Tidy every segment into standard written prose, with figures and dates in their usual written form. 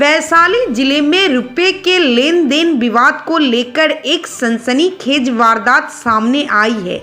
वैशाली जिले में रुपए के लेन देन विवाद को लेकर एक सनसनीखेज वारदात सामने आई है।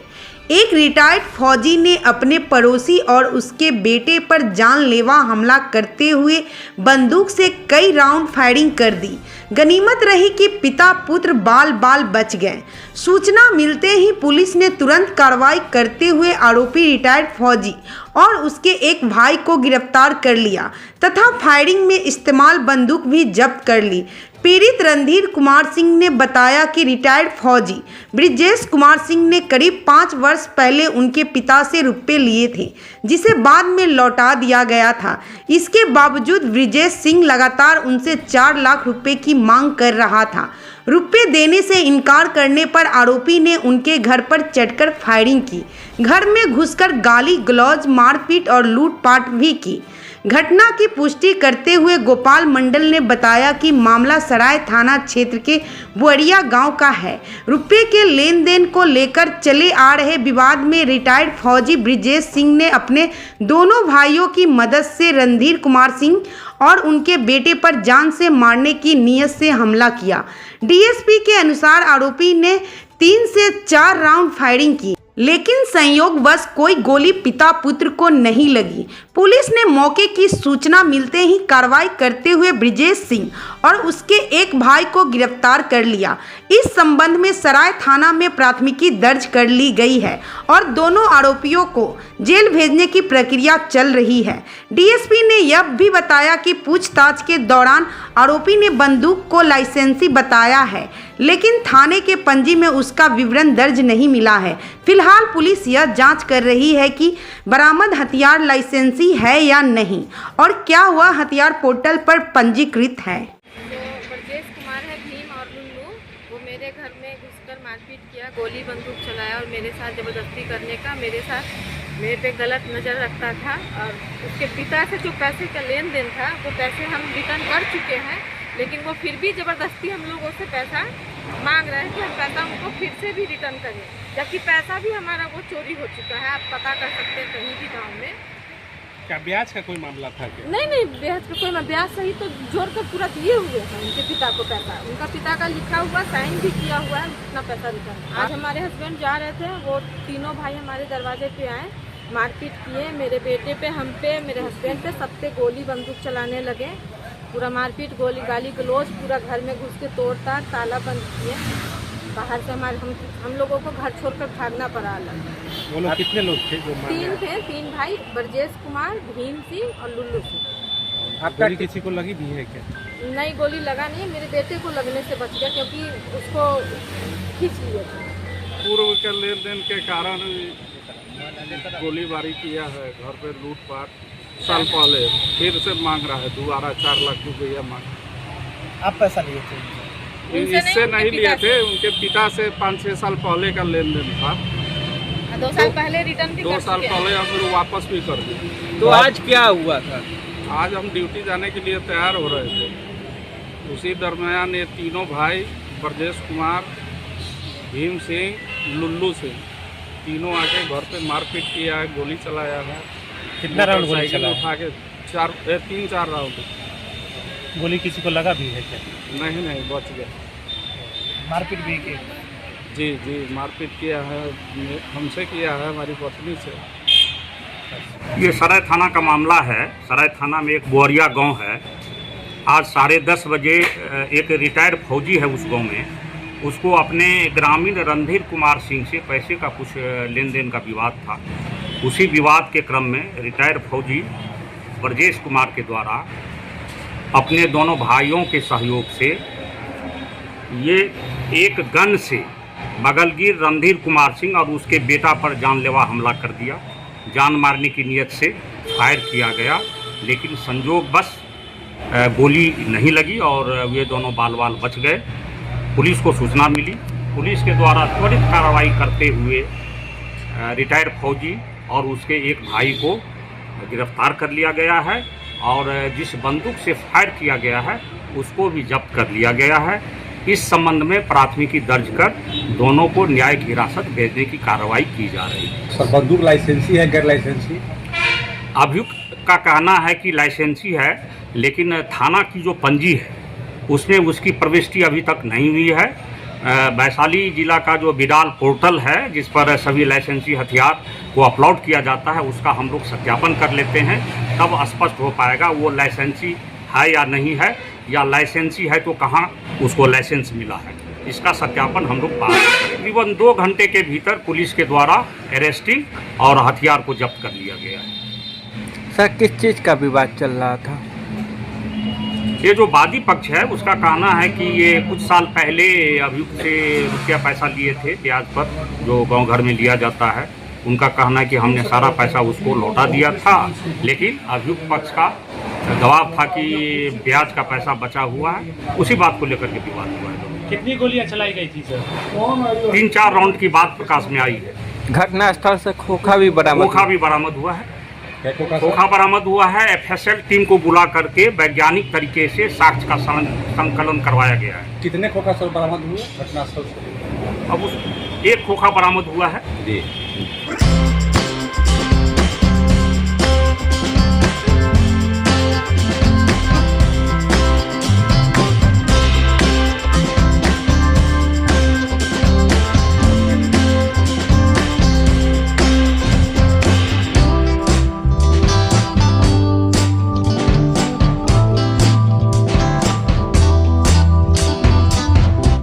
एक रिटायर्ड फौजी ने अपने पड़ोसी और उसके बेटे पर जानलेवा हमला करते हुए बंदूक से कई राउंड फायरिंग कर दी। गनीमत रही कि पिता पुत्र बाल बाल बच गए। सूचना मिलते ही पुलिस ने तुरंत कार्रवाई करते हुए आरोपी रिटायर्ड फौजी और उसके एक भाई को गिरफ्तार कर लिया तथा फायरिंग में इस्तेमाल बंदूक भी जब्त कर ली। पीड़ित रणधीर कुमार सिंह ने बताया कि रिटायर्ड फौजी ब्रिजेश कुमार सिंह ने करीब 5 वर्ष पहले उनके पिता से रुपए लिए थे, जिसे बाद में लौटा दिया गया था। इसके बावजूद ब्रिजेश सिंह लगातार उनसे 4 लाख रुपए की मांग कर रहा था। रुपए देने से इनकार करने पर आरोपी ने उनके घर पर चढ़कर फायरिंग की। घर में घुसकर गाली गलौज, मारपीट और लूटपाट भी की। घटना की पुष्टि करते हुए गोपाल मंडल ने बताया कि मामला सराय थाना क्षेत्र के बुअरिया गांव का है। रुपए के लेन देन को लेकर चले आ रहे विवाद में रिटायर्ड फौजी ब्रिजेश सिंह ने अपने दोनों भाइयों की मदद से रणधीर कुमार सिंह और उनके बेटे पर जान से मारने की नीयत से हमला किया। डीएसपी के अनुसार आरोपी ने 3 से 4 राउंड फायरिंग की, लेकिन संयोगवश कोई गोली पिता पुत्र को नहीं लगी। पुलिस ने मौके की सूचना मिलते ही कार्रवाई करते हुए ब्रिजेश सिंह और उसके एक भाई को गिरफ्तार कर लिया। इस संबंध में सराय थाना में प्राथमिकी दर्ज कर ली गई है और दोनों आरोपियों को जेल भेजने की प्रक्रिया चल रही है। डीएसपी ने यह भी बताया कि पूछताछ के दौरान आरोपी ने बंदूक को लाइसेंसी बताया है, लेकिन थाने के पंजी में उसका विवरण दर्ज नहीं मिला है। फिलहाल पुलिस यह जांच कर रही है कि बरामद हथियार लाइसेंसी है या नहीं और क्या वह हथियार पोर्टल पर पंजीकृत है। ब्रजेश कुमार है, भीम और लुल्लू, वो मेरे घर में घुसकर मारपीट किया, गोली बंदूक चलाया और मेरे साथ ज़बरदस्ती करने का, मेरे पे गलत नज़र रखता था। और उसके पिता से जो पैसे का लेन देन था वो पैसे हम रिटर्न कर चुके हैं, लेकिन वो फिर भी ज़बरदस्ती हम लोगों से पैसा मांग रहे हैं कि हम पैसा उनको फिर से भी रिटर्न करें, जबकि पैसा भी हमारा वो चोरी हो चुका है। आप पता कर सकते हैं कहीं भी गांव में। क्या ब्याज का कोई मामला था क्या? नहीं, ब्याज का कोई ब्याज सही तो जोड़ कर पूरा दिए हुए हैं उनके पिता को पैसा। उनका पिता का लिखा हुआ, साइन भी किया हुआ है उतना पैसा रिटर्न। आज हमारे हस्बैंड जा रहे थे, वो तीनों भाई हमारे दरवाजे पे आए, मारपीट किए, मेरे बेटे पे, हम पे, मेरे हस्बैंड पे, सब पे गोली बंदूक चलाने लगे। पूरा मारपीट, गोली गाली गलौज, पूरा घर में घुस के तोड़ताड़, ताला बंद किए। बाहर से हम लोगों को घर छोड़कर भागना पड़ा अलग। वो लोग कितने लोग थे? 3 थे, 3 भाई, ब्रजेश कुमार, भीम सिंह और लुल्लू सिंह। आपका गोली किसी को लगी भी है क्या? नहीं, गोली लगा नहीं, मेरे बेटे को लगने से बच गया क्योंकि उसको खींच लिए थे। पूर्व के लेन देन के कारण गोलीबारी किया है, घर पे लूटपाट। साल पहले फिर से मांग रहा है दोबारा 4 लाख रुपया मांग। आप पैसा लिए थे? इससे नहीं लिए थे, उनके पिता से 5-6 साल पहले का लेन देन था। 2 साल पहले रिटर्न भी 2 साल पहले हम लोग वापस भी कर दिए। तो आज क्या हुआ था? आज हम ड्यूटी जाने के लिए तैयार हो रहे थे, उसी दरमियान ये तीनों भाई ब्रजेश कुमार, भीम सिंह, लुल्लू सिंह, तीनों आके घर पे मारपीट किया है, गोली चलाया है। कितना राउंड गोली चला? उठा के 3-4 राउंड। गोली किसी को लगा भी है क्या? नहीं, बच गया। मारपीट भी की? जी, मारपीट किया है, हमसे किया है, हमारी पत्नी से। ये सराय थाना का मामला है। सराय थाना में एक बुअरिया गांव है। आज 10:30 बजे एक रिटायर्ड फौजी है उस गांव में, उसको अपने ग्रामीण रणधीर कुमार सिंह से पैसे का कुछ लेन देन का विवाद था। उसी विवाद के क्रम में रिटायर्ड फौजी ब्रजेश कुमार के द्वारा अपने दोनों भाइयों के सहयोग से ये एक गन से बगलगीर रणधीर कुमार सिंह और उसके बेटा पर जानलेवा हमला कर दिया। जान मारने की नीयत से फायर किया गया, लेकिन संजोगवश गोली नहीं लगी और वे दोनों बाल बाल बच गए। पुलिस को सूचना मिली, पुलिस के द्वारा त्वरित कार्रवाई करते हुए रिटायर्ड फौजी और उसके एक भाई को गिरफ्तार कर लिया गया है और जिस बंदूक से फायर किया गया है उसको भी जब्त कर लिया गया है। इस संबंध में प्राथमिकी दर्ज कर दोनों को न्यायिक हिरासत भेजने की कार्रवाई की जा रही है। सर, बंदूक लाइसेंसी है गैर लाइसेंसी? अभियुक्त का कहना है कि लाइसेंसी है, लेकिन थाना की जो पंजी है उसमें उसकी प्रविष्टि अभी तक नहीं हुई है। वैशाली जिला का जो बिडाल पोर्टल है जिस पर सभी लाइसेंसी हथियार को अपलोड किया जाता है, उसका हम लोग सत्यापन कर लेते हैं, तब स्पष्ट हो पाएगा वो लाइसेंसी है या नहीं है, या लाइसेंसी है तो कहाँ उसको लाइसेंस मिला है। इसका सत्यापन हम लोग पास तकरीबन 2 घंटे के भीतर पुलिस के द्वारा अरेस्टिंग और हथियार को जब्त कर लिया गया है। सर किस चीज़ का विवाद चल रहा था? ये जो वादी पक्ष है उसका कहना है कि ये कुछ साल पहले अभियुक्त से रुपया पैसा लिए थे ब्याज पर, जो गांव घर में लिया जाता है। उनका कहना है कि हमने सारा पैसा उसको लौटा दिया था, लेकिन अभियुक्त पक्ष का जवाब था कि ब्याज का पैसा बचा हुआ है। उसी बात को लेकर के विवाद हुआ है। कितनी गोलियां चलाई गई थी सर? 3-4 राउंड की बात प्रकाश में आई है। घटना स्थल से खोखा भी बरामद हुआ है। खोखा बरामद हुआ है। FSL टीम को बुला करके वैज्ञानिक तरीके से साक्ष्य का संकलन करवाया गया है। कितने खोखा सर बरामद हुए घटनास्थल से? अब उस एक खोखा बरामद हुआ है।